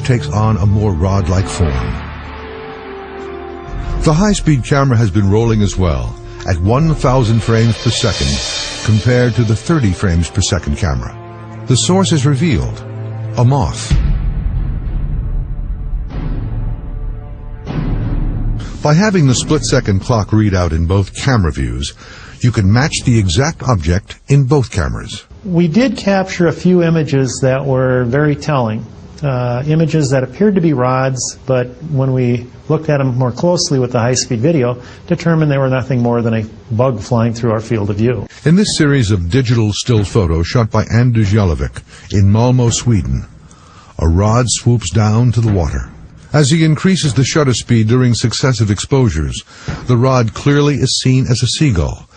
image takes on a more rod-like form. The high-speed camera has been rolling as well, at 1,000 frames per second, compared to the 30 frames per second camera. The source is revealed, a moth. By having the split-second clock readout in both camera views, you can match the exact object in both cameras. We did capture a few images that were very telling. Images that appeared to be rods, but when we looked at them more closely with the high-speed video, determined they were nothing more than a bug flying through our field of view. In this series of digital still photos shot by Anders Jalovic in Malmö, Sweden, a rod swoops down to the water. As he increases the shutter speed during successive exposures, the rod clearly is seen as a seagull,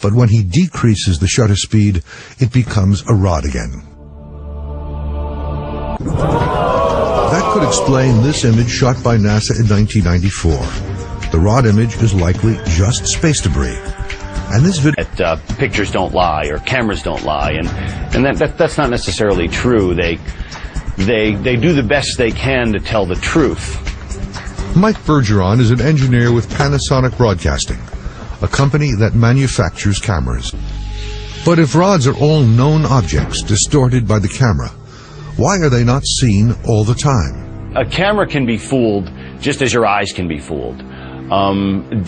but when he decreases the shutter speed, it becomes a rod again. That could explain this image shot by NASA in 1994. The rod image is likely just space debris. And this video... Pictures don't lie, or cameras don't lie, and that's not necessarily true. They do the best they can to tell the truth. Mike Bergeron is an engineer with Panasonic Broadcasting, a company that manufactures cameras. But if rods are all known objects distorted by the camera, why are they not seen all the time? A camera can be fooled just as your eyes can be fooled.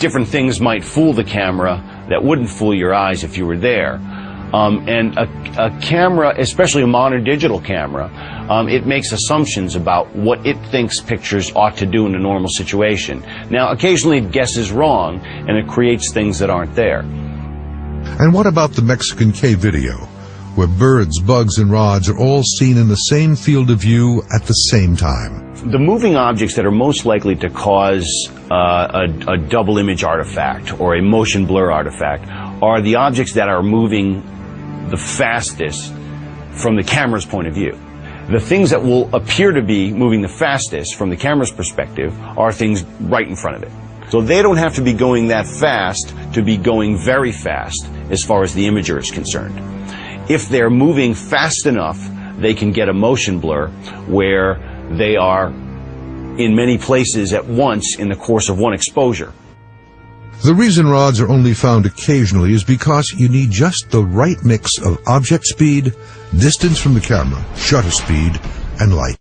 Different things might fool the camera that wouldn't fool your eyes if you were there. And a camera, especially a modern digital camera, it makes assumptions about what it thinks pictures ought to do in a normal situation. Now, occasionally it guesses wrong, and it creates things that aren't there. And what about the Mexican cave video, where birds, bugs, and rods are all seen in the same field of view at the same time? The moving objects that are most likely to cause a double image artifact or a motion blur artifact are the objects that are moving the fastest from the camera's point of view. The things that will appear to be moving the fastest from the camera's perspective are things right in front of it. So they don't have to be going that fast to be going very fast as far as the imager is concerned. If they're moving fast enough, they can get a motion blur where they are in many places at once in the course of one exposure. The reason rods are only found occasionally is because you need just the right mix of object speed, distance from the camera, shutter speed, and light.